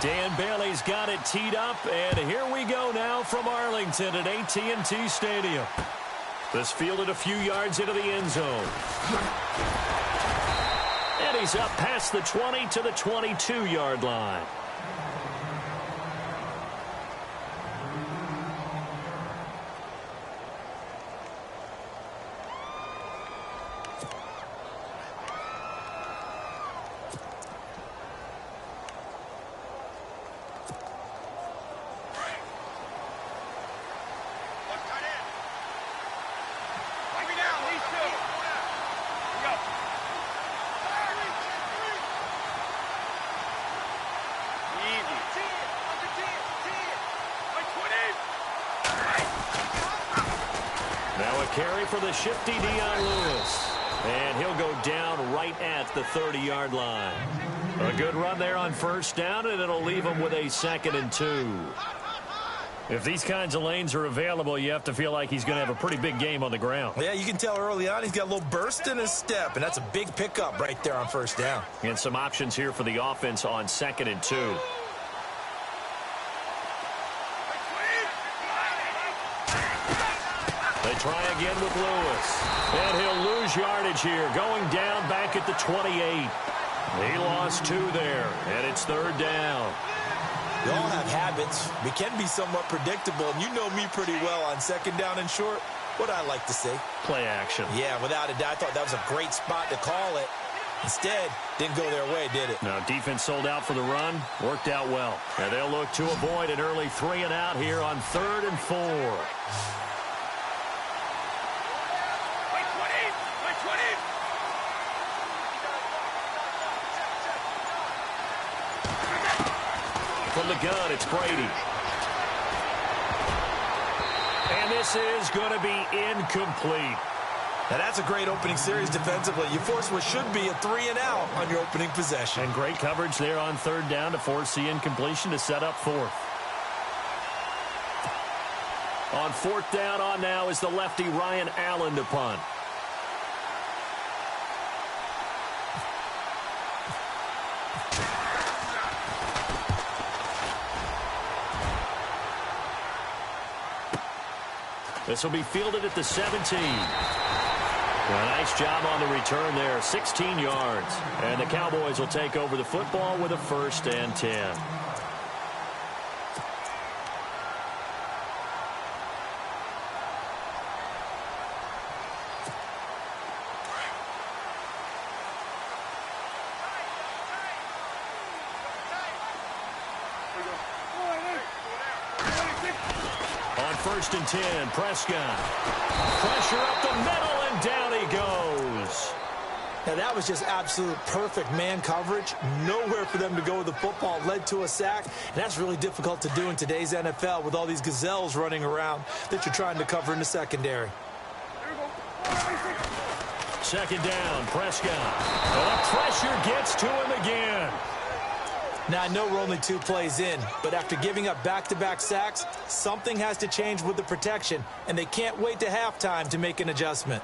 Dan Bailey's got it teed up, and here we go now from Arlington at AT&T Stadium. This fielded a few yards into the end zone. And he's up past the 20 to the 22-yard line. Carry for the shifty Dion Lewis. And he'll go down right at the 30-yard line. A good run there on first down, and it'll leave him with a 2nd and 2. If these kinds of lanes are available, you have to feel like he's going to have a pretty big game on the ground. Yeah, you can tell early on he's got a little burst in his step, and that's a big pickup right there on first down. And some options here for the offense on 2nd and 2. They try again with Lewis. And he'll lose yardage here, going down back at the 28. He lost 2 there, and it's 3rd down. We all have habits. We can be somewhat predictable, and you know me pretty well on 2nd down and short. What I like to say? Play action. Yeah, without a doubt, I thought that was a great spot to call it. Instead, didn't go their way, did it? No, defense sold out for the run. Worked out well. And they'll look to avoid an early 3 and out here on 3rd and 4. From the gun, it's Brady. And this is going to be incomplete. Now that's a great opening series defensively. You force what should be a 3 and out on your opening possession. And great coverage there on 3rd down to force the incompletion to set up 4th. On 4th down on now is the lefty Ryan Allen to punt. This will be fielded at the 17. A nice job on the return there, 16 yards. And the Cowboys will take over the football with a 1st and 10. On 1st and 10, Prescott. Pressure up the middle, and down he goes. Now that was just absolute perfect man coverage. Nowhere for them to go with the football. Led to a sack. And that's really difficult to do in today's NFL with all these gazelles running around that you're trying to cover in the secondary. 2nd down, Prescott. The pressure gets to him again. Now, I know we're only 2 plays in, but after giving up back-to-back sacks, something has to change with the protection, and they can't wait to halftime to make an adjustment.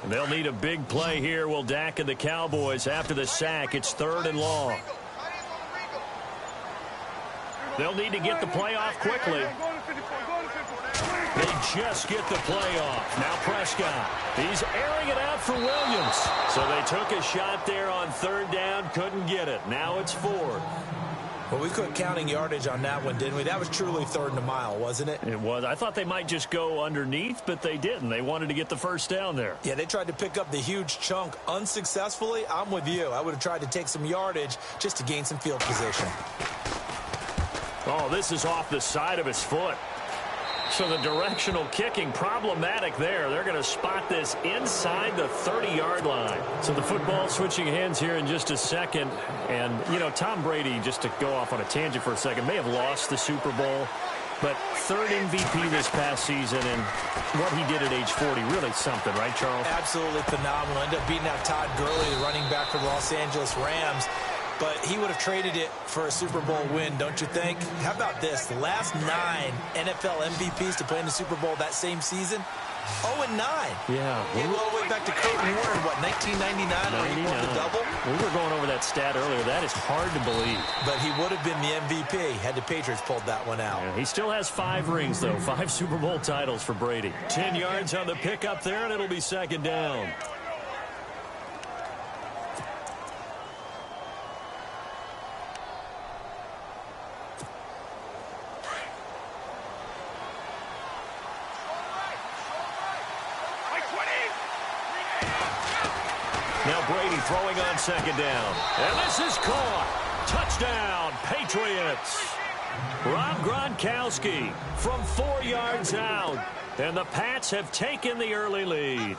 They'll need a big play here. Will Dak and the Cowboys after the sack. It's 3rd and long. They'll need to get the play off quickly. They just get the play off. Now Prescott. He's airing it out for Williams. So they took a shot there on 3rd down. Couldn't get it. Now it's 4th. Well, we quit counting yardage on that one, didn't we? That was truly 3rd and a mile, wasn't it? It was. I thought they might just go underneath, but they didn't. They wanted to get the 1st down there. Yeah, they tried to pick up the huge chunk unsuccessfully. I'm with you. I would have tried to take some yardage just to gain some field position. Oh, this is off the side of his foot. So the directional kicking problematic there. They're going to spot this inside the 30-yard line. So the football switching hands here in just a second. And, you know, Tom Brady, just to go off on a tangent for a second, may have lost the Super Bowl. But third MVP this past season, and what he did at age 40, really something, right, Charles? Absolutely phenomenal. Ended up beating out Todd Gurley, the running back for the Los Angeles Rams. But he would have traded it for a Super Bowl win, don't you think? How about this? The last 9 NFL MVPs to play in the Super Bowl that same season, 0-9. Yeah. He all the way back to Kurt Warner in, what, 1999 where he won the double? We were going over that stat earlier. That is hard to believe. But he would have been the MVP had the Patriots pulled that one out. Yeah, he still has 5 rings, though. 5 Super Bowl titles for Brady. 10 yards on the pickup there, and it'll be second down. Now Brady throwing on second down. And this is caught. Touchdown, Patriots. Rob Gronkowski from 4 yards out. And the Pats have taken the early lead.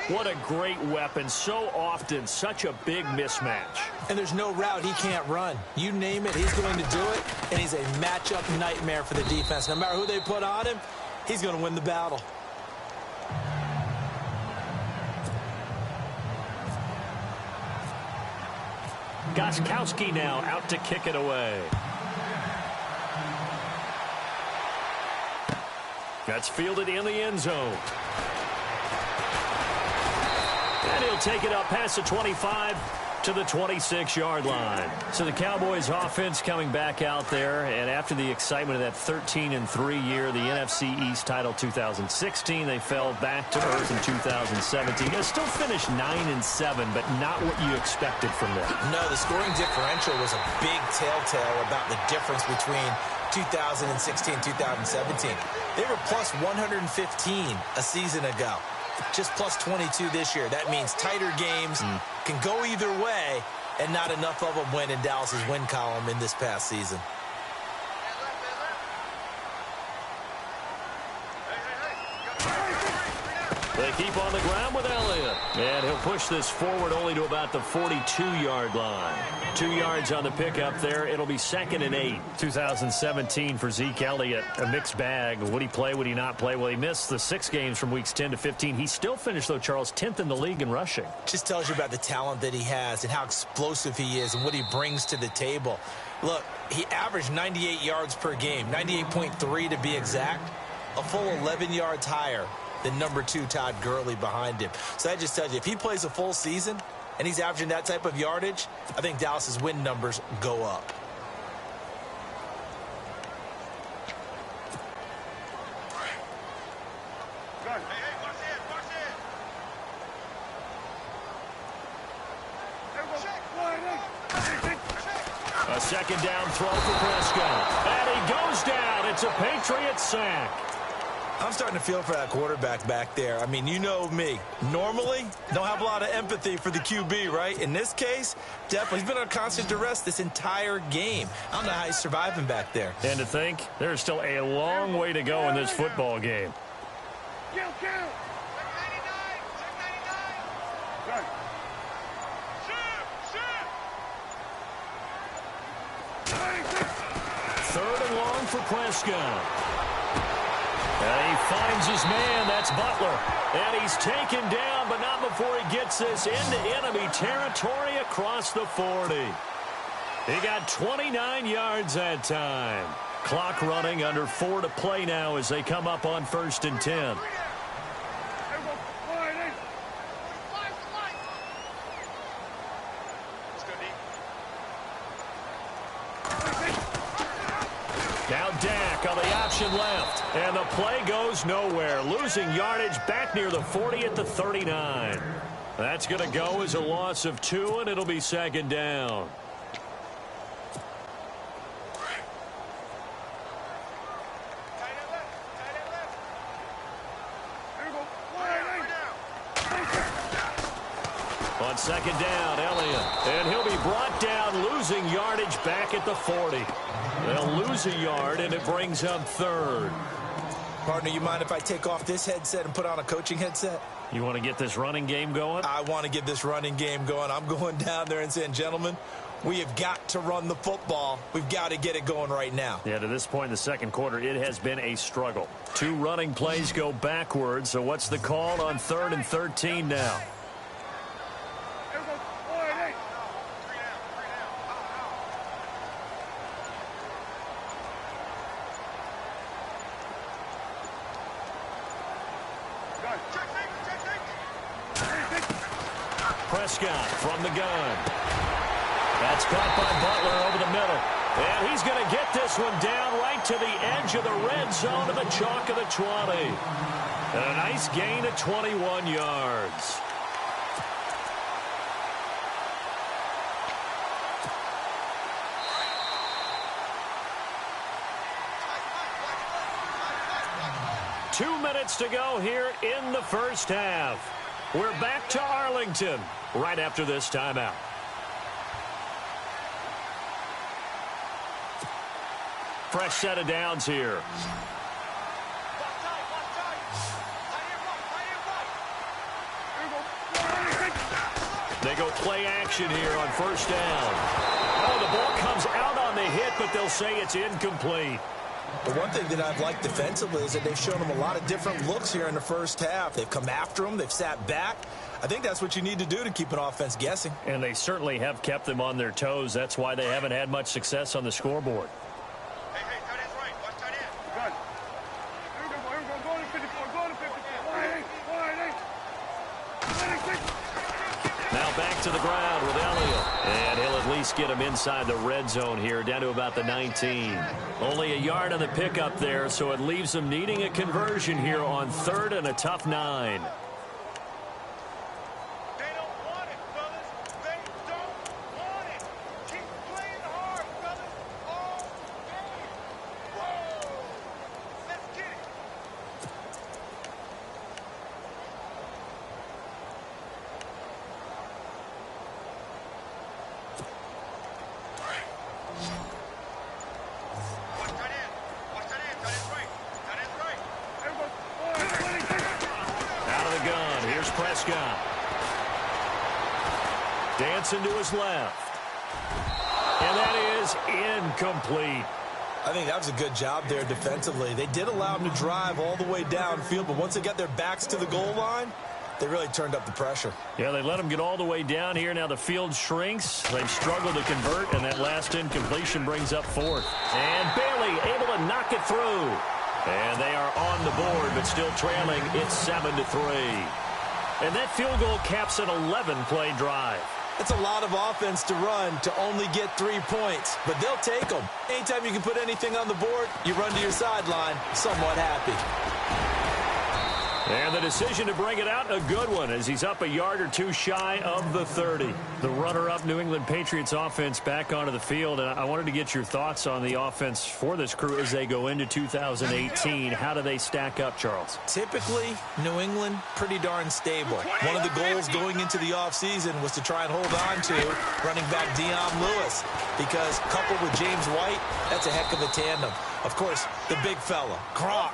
What a great weapon. So often, such a big mismatch. And there's no route he can't run. You name it, he's going to do it. And he's a matchup nightmare for the defense. No matter who they put on him, he's going to win the battle. Gronkowski now out to kick it away. That's fielded in the end zone. And he'll take it up past the 25 to the 26-yard line. So the Cowboys offense coming back out there, and after the excitement of that 13-3 year, the NFC East title 2016, they fell back to earth in 2017. They still finished 9-7, but not what you expected from them. No, the scoring differential was a big telltale about the difference between 2016 and 2017. They were plus 115 a season ago. Just plus 22 this year. That means tighter games can go either way, and not enough of them went in Dallas's win column in this past season. They keep on the ground with Elliott. And he'll push this forward only to about the 42-yard line. 2 yards on the pickup there. It'll be 2nd and 8. 2017 for Zeke Elliott. A mixed bag. Would he play? Would he not play? Well, he missed the 6 games from weeks 10 to 15. He still finished, though, Charles, 10th in the league in rushing. Just tells you about the talent that he has and how explosive he is and what he brings to the table. Look, he averaged 98 yards per game, 98.3 to be exact, a full 11 yards higher than number 2 Todd Gurley behind him. So that just tells you, if he plays a full season and he's averaging that type of yardage, I think Dallas's win numbers go up. A second down throw for Prescott. And he goes down. It's a Patriots sack. I'm starting to feel for that quarterback back there. I mean, you know me. Normally, don't have a lot of empathy for the QB, right? In this case, definitely. He's been on constant duress this entire game. I don't know how he's surviving back there. And to think, there's still a long way to go in this football game. Third and long for Prescott. And he finds his man. That's Butler. And he's taken down, but not before he gets this into enemy territory across the 40. He got 29 yards that time. Clock running, under 4 to play now as they come up on 1st and 10. Now Dak on the option left. And the play goes nowhere. Losing yardage back near the 40 at the 39. That's going to go as a loss of 2, and it'll be 2nd down. On 2nd down, Elliott. And he'll be brought down, losing yardage back at the 40. They'll lose a yard, and it brings up 3rd. Partner, you mind if I take off this headset and put on a coaching headset? You want to get this running game going? I want to get this running game going. I'm going down there and saying, gentlemen, We have got to run the football. We've got to get it going right now. Yeah, to this point in the second quarter, it has been a struggle. 2 running plays go backwards, so what's the call on 3rd and 13 now? Prescott from the gun. That's caught by Butler over the middle. And he's going to get this one down right to the edge of the red zone to the chalk of the 20. And a nice gain of 21 yards. Two minutes to go here in the first half. We're back to Arlington right after this timeout. Fresh set of downs here. They go play action here on first down. Oh, the ball comes out on the hit, but they'll say it's incomplete. The one thing that I've liked defensively is that they've shown them a lot of different looks here in the first half. They've come after them. They've sat back. I think that's what you need to do to keep an offense guessing. And they certainly have kept them on their toes. That's why they haven't had much success on the scoreboard. Hey, tight end's right. Watch tight end. Good. Here we go. Go to 54. Go to 54. Now back to the ground with Elliott. And he'll at least get him inside the red zone here, down to about the 19. Only a yard on the pickup there, so it leaves them needing a conversion here on 3rd and a tough 9. They don't want it, fellas. They don't want it. Keep playing hard, fellas. All game. Whoa. Let's get it. Watch tight end. Watch tight end. Tight end's right. Tight end's right. Out of the gun. Here's Prescott. Dancing to his left. And that is incomplete. I think that was a good job there defensively. They did allow them to drive all the way downfield, but once they got their backs to the goal line, they really turned up the pressure. Yeah, they let them get all the way down here. Now the field shrinks. They've struggled to convert, and that last incompletion brings up 4th. And Bailey able to knock it through. And they are on the board, but still trailing. It's 7-3. And that field goal caps an 11-play drive. It's a lot of offense to run to only get 3 points, but they'll take them. Anytime you can put anything on the board, you run to your sideline somewhat happy. And the decision to bring it out, a good one, as he's up a yard or 2 shy of the 30. The runner-up New England Patriots offense back onto the field. And I wanted to get your thoughts on the offense for this crew as they go into 2018. How do they stack up, Charles? Typically, New England, pretty darn stable. One of the goals going into the offseason was to try and hold on to running back Dion Lewis, because coupled with James White, that's a heck of a tandem. Of course, the big fella, Gronk.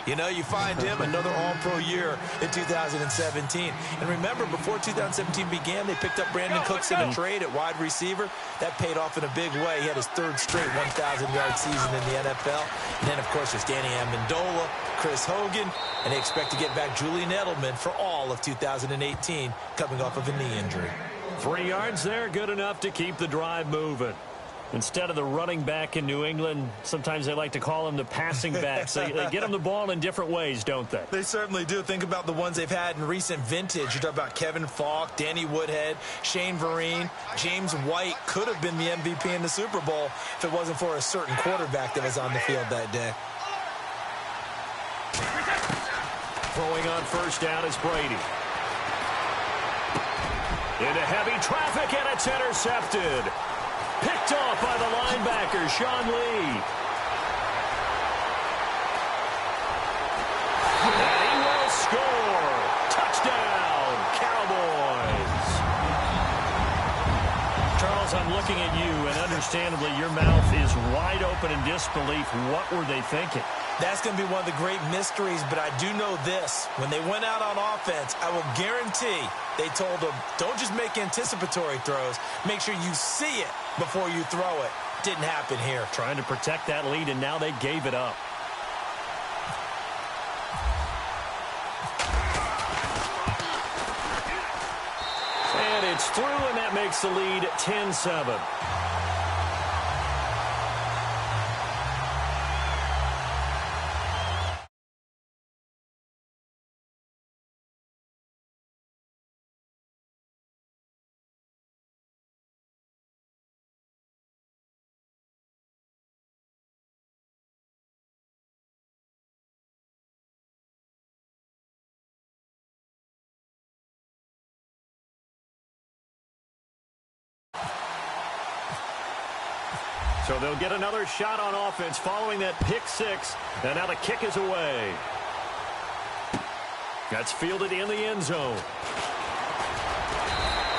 You know, you find him another all-pro year in 2017. And remember, before 2017 began, they picked up Brandon Cooks in a trade at wide receiver. That paid off in a big way. He had his 3rd straight 1,000-yard season in the NFL. And then, of course, there's Danny Amendola, Chris Hogan, and they expect to get back Julian Edelman for all of 2018, coming off of a knee injury. 3 yards there, good enough to keep the drive moving. Instead of the running back in New England, sometimes they like to call them the passing backs. They get them the ball in different ways, don't they? They certainly do. Think about the ones they've had in recent vintage. You talk about Kevin Falk, Danny Woodhead, Shane Vereen. James White could have been the MVP in the Super Bowl if it wasn't for a certain quarterback that was on the field that day. Throwing on first down is Brady. Into heavy traffic, and it's intercepted. Picked off by the linebacker, Sean Lee. And he will score. Touchdown, Cowboys. Charles, I'm looking at you, and understandably, your mouth is wide open in disbelief. What were they thinking? That's going to be one of the great mysteries, but I do know this. When they went out on offense, I will guarantee They told him, don't just make anticipatory throws. Make sure you see it before you throw it. Didn't happen here. Trying to protect that lead, and now they gave it up. And it's through, and that makes the lead 10-7. So they'll get another shot on offense following that pick six. And now the kick is away. That's fielded in the end zone.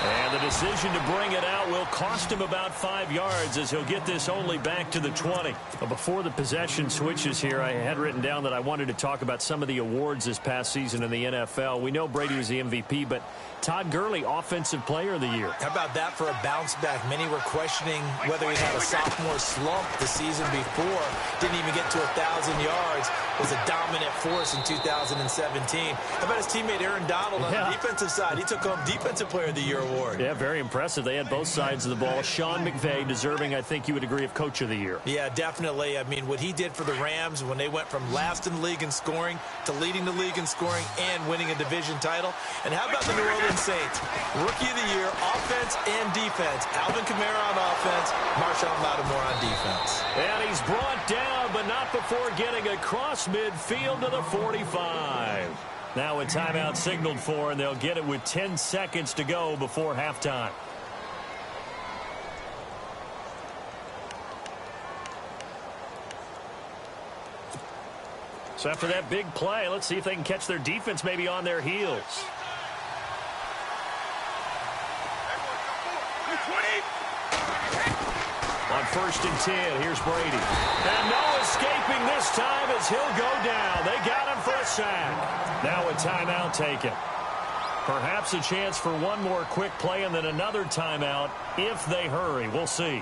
And the decision to bring it out will cost him about 5 yards as he'll get this only back to the 20. But before the possession switches here, I had written down that I wanted to talk about some of the awards this past season in the NFL. We know Brady was the MVP, but Todd Gurley, Offensive Player of the Year. How about that for a bounce back? Many were questioning whether he had a sophomore slump the season before. Didn't even get to 1,000 yards. Was a dominant force in 2017. How about his teammate Aaron Donald on the defensive side? He took home Defensive Player of the Year award. Yeah, very impressive. They had both sides of the ball. Sean McVay deserving, I think you would agree, of Coach of the Year. Yeah, definitely. I mean, what he did for the Rams when they went from last in the league in scoring to leading the league in scoring and winning a division title. And how about the New Orleans Saints? Rookie of the Year, offense and defense. Alvin Kamara on offense, Marshawn Lattimore on defense. And he's brought down, but not before getting across midfield to the 45. Now a timeout signaled for, and they'll get it with 10 seconds to go before halftime. So after that big play, let's see if they can catch their defense maybe on their heels. On 1st and 10, here's Brady. And no escaping this time as he'll go down. They got him for a sack. Now a timeout taken. Perhaps a chance for one more quick play and then another timeout if they hurry. We'll see.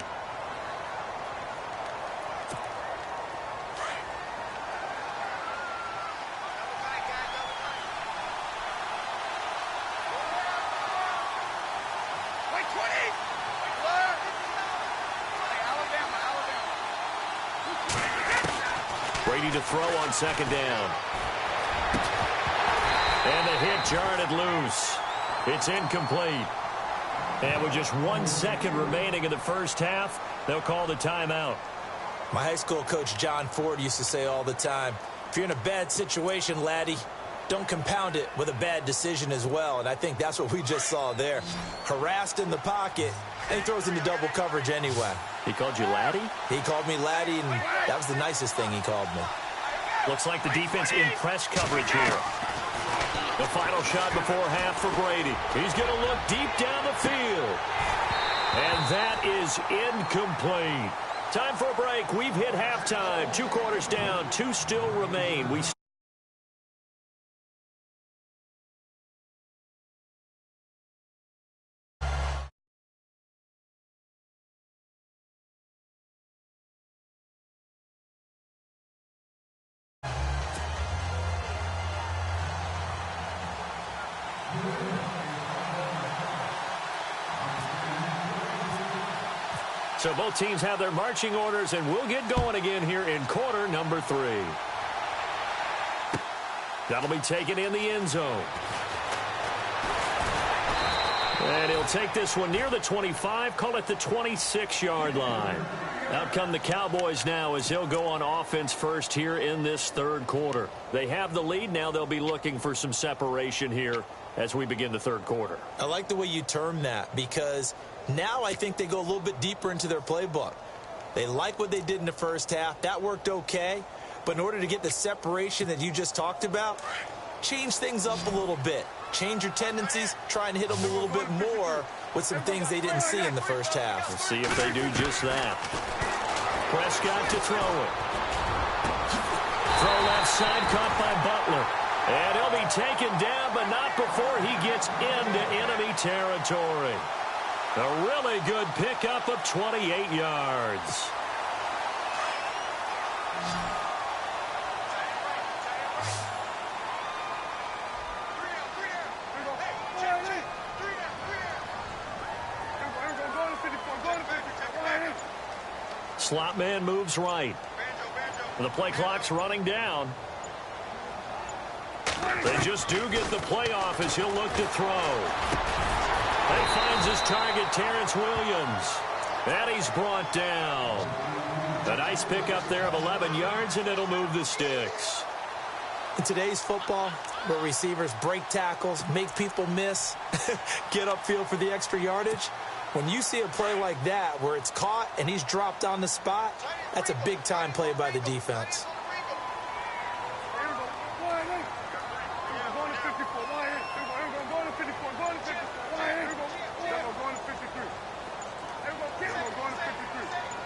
Brady to throw on 2nd down. And the hit jarred it loose. It's incomplete. And with just 1 second remaining in the first half, they'll call the timeout. My high school coach, John Ford, used to say all the time, if you're in a bad situation, laddie, don't compound it with a bad decision as well. And I think that's what we just saw there. Harassed in the pocket, and he throws into double coverage anyway. He called you laddie? He called me laddie, and that was the nicest thing he called me. Looks like the defense in press coverage here. The final shot before half for Brady. He's going to look deep down the field. And that is incomplete. Time for a break. We've hit halftime. 2 quarters down. 2 still remain. So both teams have their marching orders, and we'll get going again here in quarter number 3. That'll be taken in the end zone. And he'll take this one near the 25, call it the 26-yard line. Out come the Cowboys now as they'll go on offense first here in this 3rd quarter. They have the lead. Now they'll be looking for some separation here as we begin the 3rd quarter. I like the way you term that because now I think they go a little bit deeper into their playbook. They like what they did in the first half. That worked okay. But in order to get the separation that you just talked about, change things up a little bit. Change your tendencies. Try and hit them a little bit more with some things they didn't see in the first half. We'll see if they do just that. Prescott to throw it. Throw left side, caught by Butler. And he'll be taken down, but not before he gets into enemy territory. A really good pickup of 28 yards. Slot man moves right. The play clock's running down. They just do get the playoff as he'll look to throw. He finds his target, Terrence Williams. And he's brought down. A nice pickup there of 11 yards, and it'll move the sticks. In today's football, where receivers break tackles, make people miss, get upfield for the extra yardage, when you see a play like that where it's caught and he's dropped on the spot, that's a big-time play by the defense.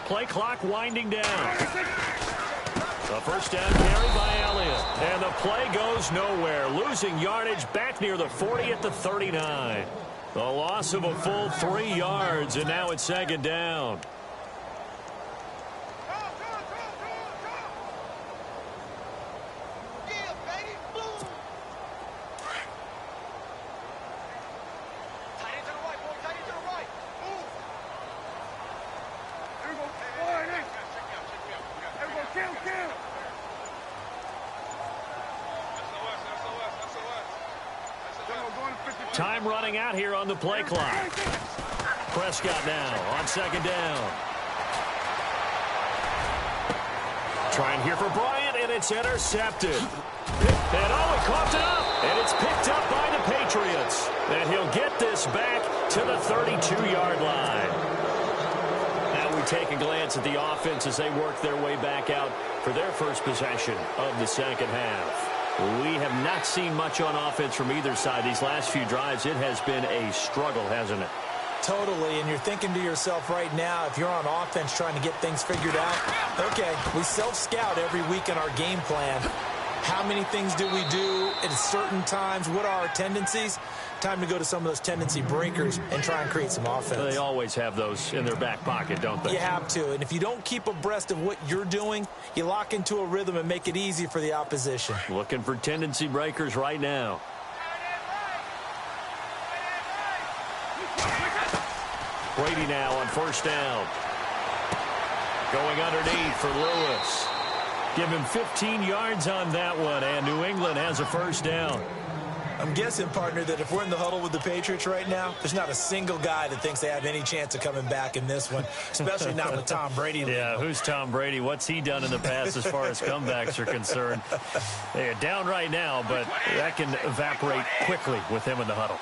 Play clock winding down. The first down carry by Elliott. And the play goes nowhere. Losing yardage back near the 40 at the 39. The loss of a full 3 yards, and now it's second down. Time running out here on the play clock. Prescott now on second down. Trying here for Bryant, and it's intercepted. And he coughed it up, and it's picked up by the Patriots. And he'll get this back to the 32-yard line. Now we take a glance at the offense as they work their way back out for their first possession of the second half. We have not seen much on offense from either side. These last few drives, it has been a struggle, hasn't it? Totally, and you're thinking to yourself right now, if you're on offense trying to get things figured out, okay, we self-scout every week in our game plan. How many things do we do at certain times? What are our tendencies? Time to go to some of those tendency breakers and try and create some offense. They always have those in their back pocket, don't they? You have to, and if you don't keep abreast of what you're doing, you lock into a rhythm and make it easy for the opposition. Looking for tendency breakers right now. Brady now on first down. Going underneath for Lewis. Give him 15 yards on that one, and New England has a first down. I'm guessing, partner, that if we're in the huddle with the Patriots right now, there's not a single guy that thinks they have any chance of coming back in this one, especially not with Tom Brady. Yeah, who's Tom Brady? What's he done in the past as far as comebacks are concerned? They're down right now, but that can evaporate quickly with him in the huddle.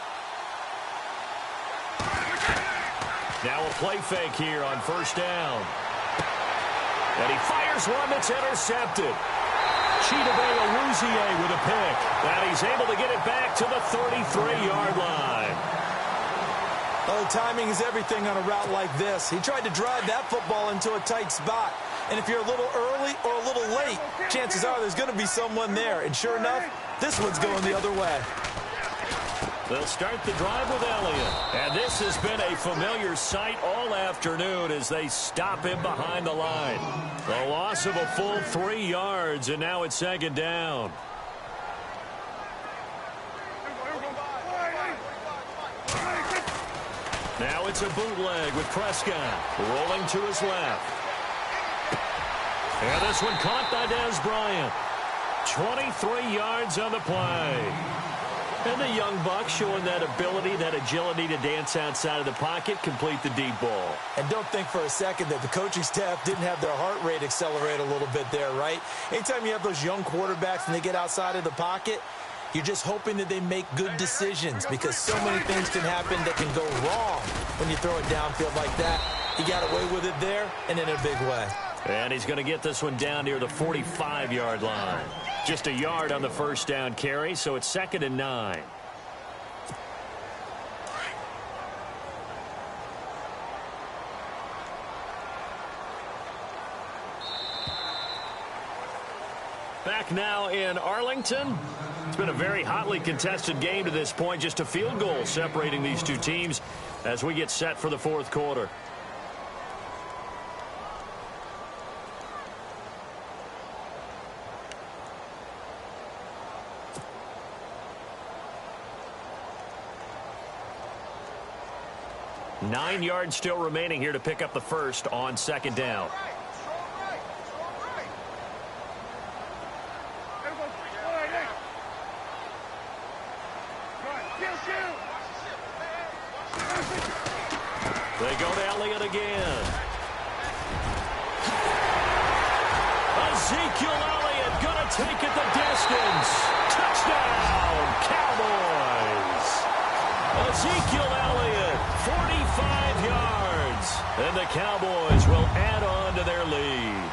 Now a play fake here on first down. And he fires one that's intercepted. Chidobe with a pick. And he's able to get it back to the 33-yard line. Oh, timing is everything on a route like this. He tried to drive that football into a tight spot. And if you're a little early or a little late, chances are there's going to be someone there. And sure enough, this one's going the other way. They'll start the drive with Elliott. And this has been a familiar sight all afternoon as they stop him behind the line. The loss of a full 3 yards, and now it's second down. Now it's a bootleg with Prescott rolling to his left. And this one caught by Des Bryant. 23 yards on the play. And the young buck showing that ability, that agility to dance outside of the pocket, complete the deep ball. And don't think for a second that the coaching staff didn't have their heart rate accelerate a little bit there, right? Anytime you have those young quarterbacks and they get outside of the pocket, you're just hoping that they make good decisions because so many things can happen that can go wrong when you throw it downfield like that. He got away with it there and in a big way. And he's going to get this one down near the 45-yard line. Just a yard on the first down carry, so it's 2nd and 9. Back back now in Arlington. It's been a very hotly contested game to this point. Just a field goal separating these two teams as we get set for the fourth quarter. Nine yards still remaining here to pick up the first on second down. They go to Elliott again. Ezekiel Elliott going to take it the distance. Touchdown, Cowboys. Ezekiel Elliott, 45 yards. And the Cowboys will add on to their lead.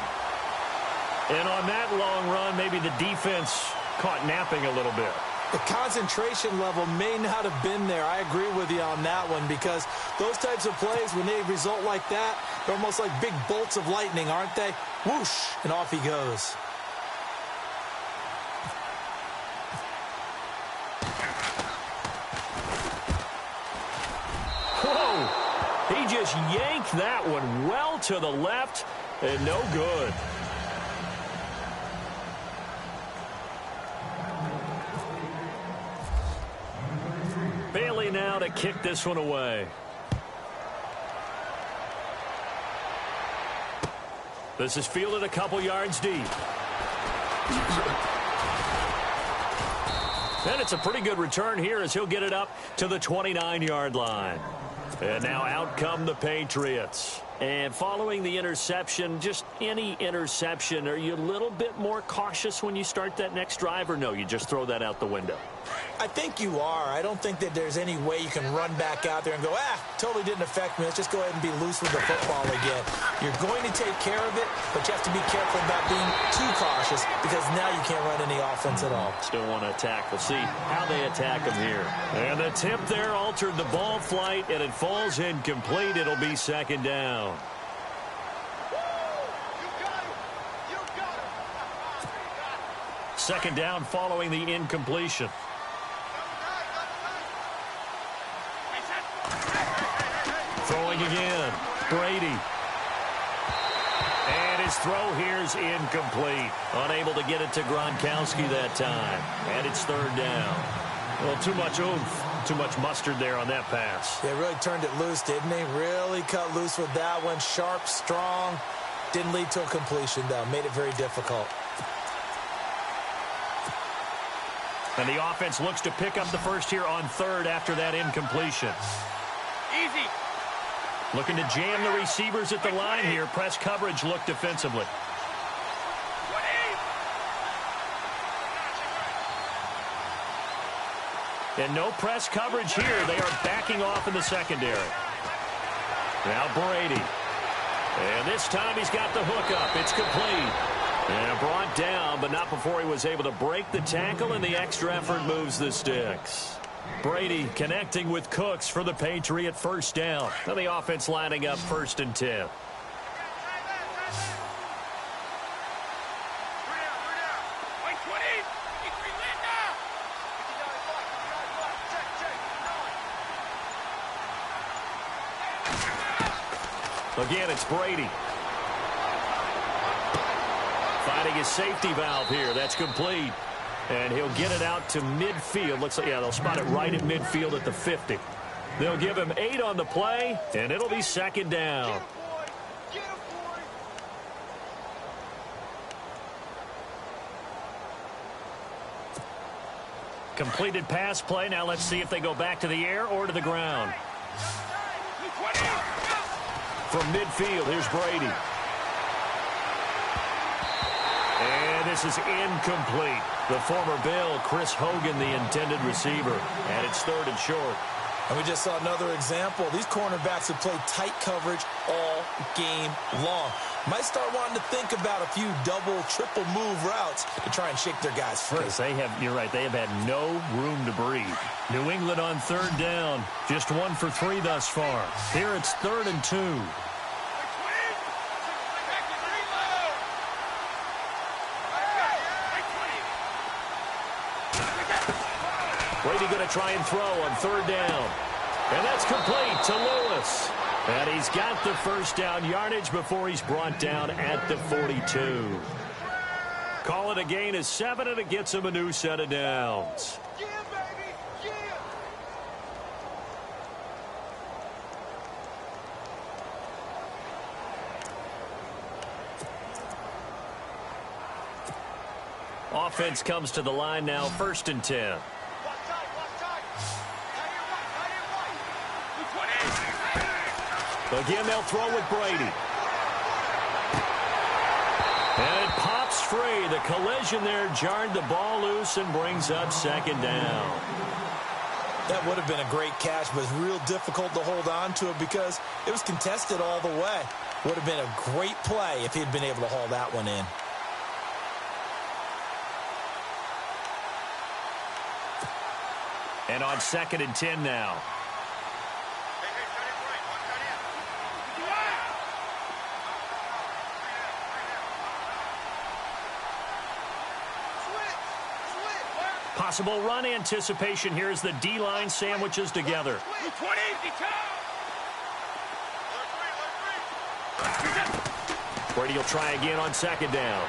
And on that long run, maybe the defense caught napping a little bit. The concentration level may not have been there. I agree with you on that one, because those types of plays, when they result like that, they're almost like big bolts of lightning, aren't they? Whoosh, and off he goes. Whoa! He just yanked that one well to the left, and no good. Bailey now to kick this one away. This is fielded a couple yards deep. And it's a pretty good return here as he'll get it up to the 29-yard line. And now out come the Patriots. And following the interception, just any interception, are you a little bit more cautious when you start that next drive, or no, you just throw that out the window? I think you are. I don't think that there's any way you can run back out there and go, totally didn't affect me. Let's just go ahead and be loose with the football again. You're going to take care of it, but you have to be careful about being too cautious, because now you can't run any offense at all. Still want to attack. We'll see how they attack him here. And the tip there altered the ball flight, and it falls incomplete. It'll be second down. Second down following the incompletion. Throwing again. Brady. And his throw here's incomplete. Unable to get it to Gronkowski that time. And it's third down. Well, too much oomph. Too much mustard there on that pass. They really turned it loose, didn't they? Really cut loose with that one. Sharp, strong. Didn't lead to a completion, though. Made it very difficult. And the offense looks to pick up the first here on third after that incompletion. Easy. Looking to jam the receivers at the line here. Press coverage look defensively. And no press coverage here. They are backing off in the secondary. Now Brady. And this time he's got the hook up. It's complete. And brought down, but not before he was able to break the tackle, and the extra effort moves the sticks. Brady connecting with Cooks for the Patriot first down. Now the offense lining up 1st and 10. Again, it's Brady. Finding his safety valve here. That's complete. And he'll get it out to midfield. Looks like, yeah, they'll spot it right at midfield at the 50. They'll give him 8 on the play, and it'll be second down. Completed pass play. Now let's see if they go back to the air or to the ground. From midfield, here's Brady. And this is incomplete. The former Bill, Chris Hogan, the intended receiver. And it's 3rd and short. And we just saw another example. These cornerbacks have played tight coverage all game long. Might start wanting to think about a few double, triple move routes to try and shake their guys free. You're right, they have had no room to breathe. New England on 3rd down. Just 1 for 3 thus far. Here it's 3rd and 2. Brady going to try and throw on third down. And that's complete to Lewis. And he's got the first down yardage before he's brought down at the 42. Call it a gain of 7, and it gets him a new set of downs. Yeah, baby, yeah. Offense comes to the line now, 1st and 10. Watch tight, watch tight. Tight Again, they'll throw with Brady. And it pops free. The collision there jarred the ball loose and brings up 2nd down. That would have been a great catch, but it's real difficult to hold on to it because it was contested all the way. Would have been a great play if he'd been able to haul that one in. And on 2nd and 10 now. Possible run anticipation here as the D-line sandwiches together. Brady will try again on 2nd down.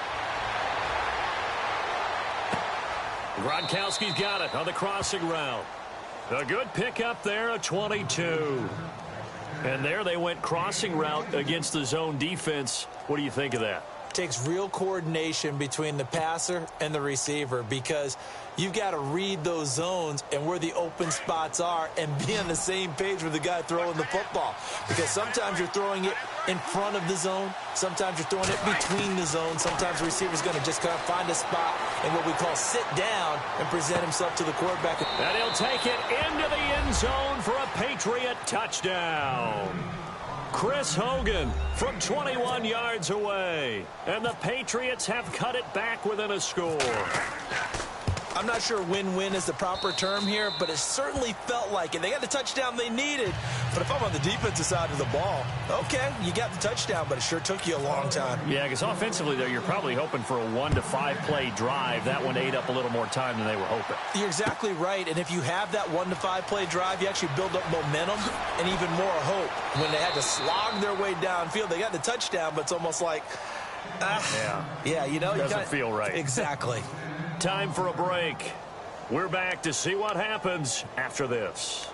Gronkowski's got it on the crossing route. A good pickup there, a 22. And there they went crossing route against the zone defense. What do you think of that? Takes real coordination between the passer and the receiver because you've got to read those zones and where the open spots are and be on the same page with the guy throwing the football. Because sometimes you're throwing it in front of the zone. Sometimes you're throwing it between the zones. Sometimes the receiver's going to just kind of find a spot and what we call sit down and present himself to the quarterback. And he'll take it into the end zone for a Patriot touchdown. Chris Hogan from 21 yards away. And the Patriots have cut it back within a score. I'm not sure win-win is the proper term here, but it certainly felt like it. They got the touchdown they needed. But if I'm on the defensive side of the ball, okay, you got the touchdown, but it sure took you a long time. Yeah, because offensively, though, you're probably hoping for a 1 to 5 play drive. That one ate up a little more time than they were hoping. You're exactly right. And if you have that 1 to 5 play drive, you actually build up momentum and even more hope. When they had to slog their way downfield, they got the touchdown, but it's almost like, yeah, you know, doesn't feel right. Exactly. Time for a break. We're back to see what happens after this.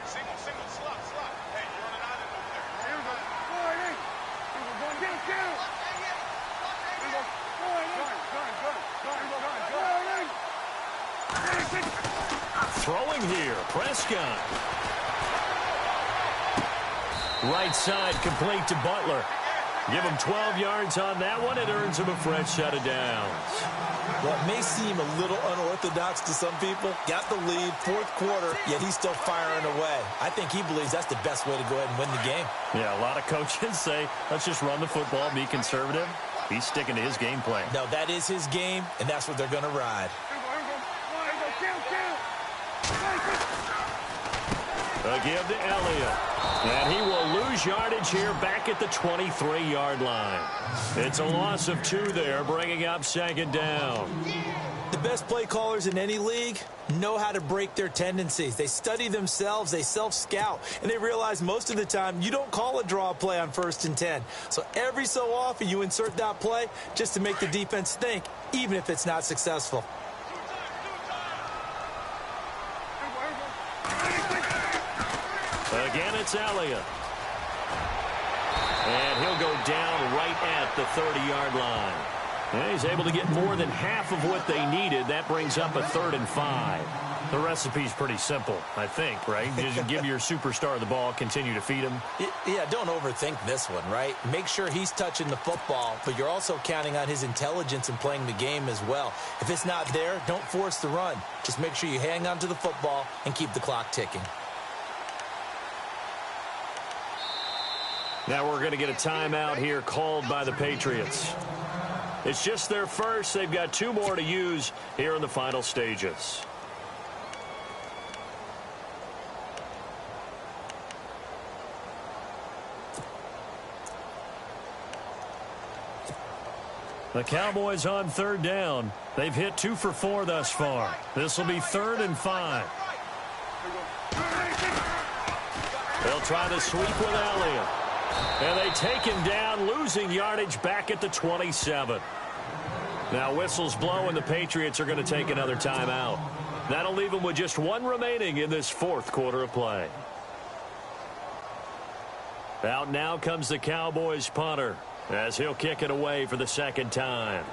Single, slot. Hey, you're on an island over there. Throwing here, Prescott. Right side complete to Butler. Give him 12 yards on that one. It earns him a fresh set of downs. Well, it may seem a little unorthodox to some people. Got the lead, 4th quarter, yet he's still firing away. I think he believes that's the best way to go ahead and win the game. Yeah, a lot of coaches say, let's just run the football, be conservative. He's sticking to his game plan. No, that is his game, and that's what they're going to ride. A give to Elliott. And he will lose yardage here back at the 23-yard line. It's a loss of 2 there, bringing up 2nd down. The best play callers in any league know how to break their tendencies. They study themselves, they self-scout, and they realize most of the time you don't call a draw play on 1st and 10. So every so often you insert that play just to make the defense think, even if it's not successful. Again, it's Elliott. And he'll go down right at the 30-yard line. And he's able to get more than half of what they needed. That brings up a 3rd and 5. The recipe's pretty simple, I think, right? You just give your superstar the ball, continue to feed him. Yeah, don't overthink this one, right? Make sure he's touching the football, but you're also counting on his intelligence in playing the game as well. If it's not there, don't force the run. Just make sure you hang on to the football and keep the clock ticking. Now we're going to get a timeout here called by the Patriots. It's just their first. They've got 2 more to use here in the final stages. The Cowboys on 3rd down. They've hit 2 for 4 thus far. This will be 3rd and 5. They'll try the sweep with Elliott. And they take him down, losing yardage back at the 27. Now whistles blow, and the Patriots are going to take another timeout. That'll leave them with just 1 remaining in this 4th quarter of play. Out now comes the Cowboys punter, as he'll kick it away for the 2nd time.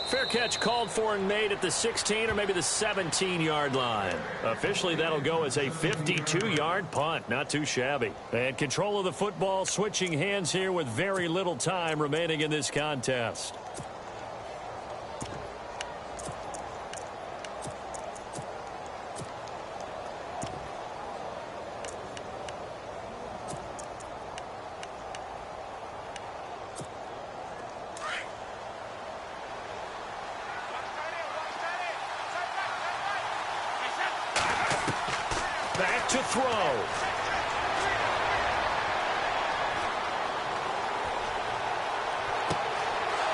Fair catch called for and made at the 16 or maybe the 17-yard line. Officially, that'll go as a 52-yard punt. Not too shabby. And control of the football switching hands here with very little time remaining in this contest. Back to throw.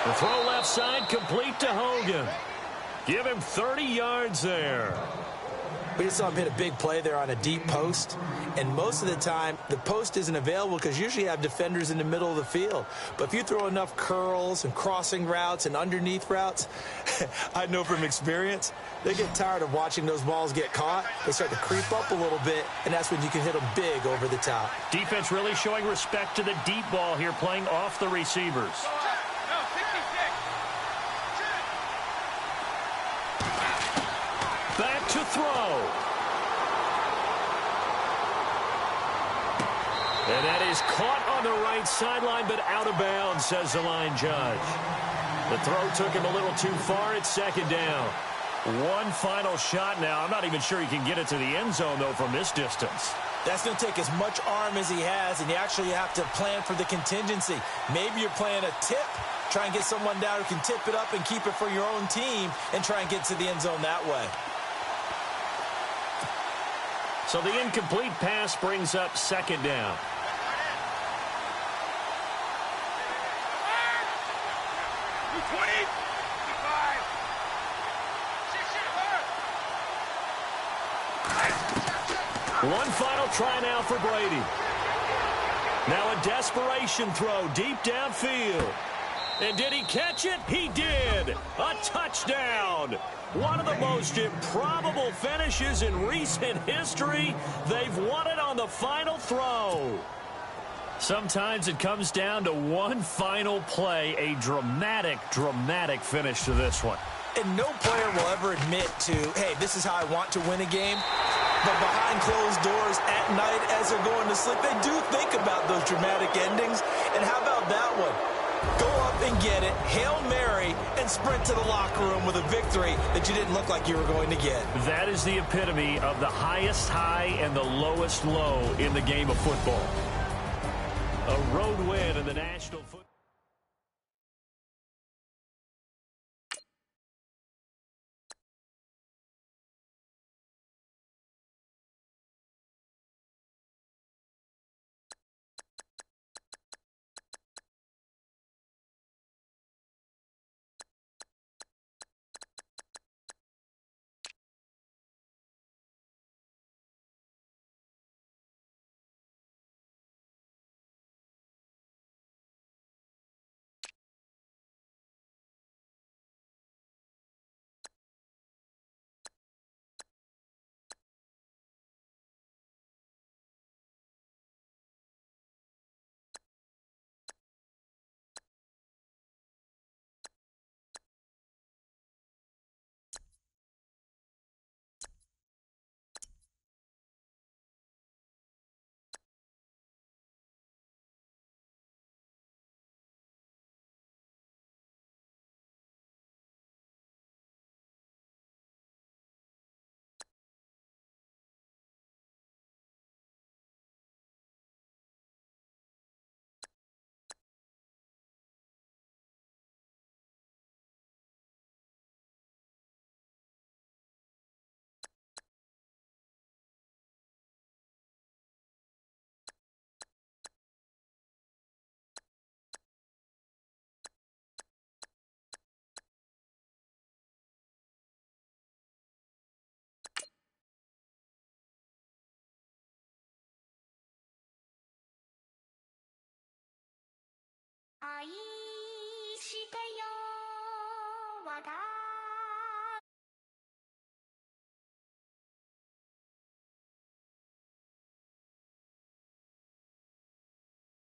The throw left side, complete to Hogan. Give him 30 yards there. We just saw him hit a big play there on a deep post. And most of the time, the post isn't available because usually you have defenders in the middle of the field. But if you throw enough curls and crossing routes and underneath routes, I know from experience, they get tired of watching those balls get caught. They start to creep up a little bit, and that's when you can hit them big over the top. Defense really showing respect to the deep ball here, playing off the receivers. Back to throw. And that is caught on the right sideline, but out of bounds, says the line judge. The throw took him a little too far. It's 2nd down. One final shot now. I'm not even sure he can get it to the end zone, though, from this distance. That's going to take as much arm as he has, and you actually have to plan for the contingency. Maybe you're playing a tip. Try and get someone down who can tip it up and keep it for your own team and try and get to the end zone that way. So the incomplete pass brings up 2nd down. One final try now for Brady. Now a desperation throw deep downfield. And did he catch it? He did. A touchdown. One of the most improbable finishes in recent history. They've won it on the final throw. Sometimes it comes down to one final play. A dramatic, dramatic finish to this one. And no player will ever admit to, hey, this is how I want to win a game. But behind closed doors at night as they're going to sleep, they do think about those dramatic endings. And how about that one? Go up and get it, Hail Mary, and sprint to the locker room with a victory that you didn't look like you were going to get. That is the epitome of the highest high and the lowest low in the game of football. A road win in the National Football 愛してよ私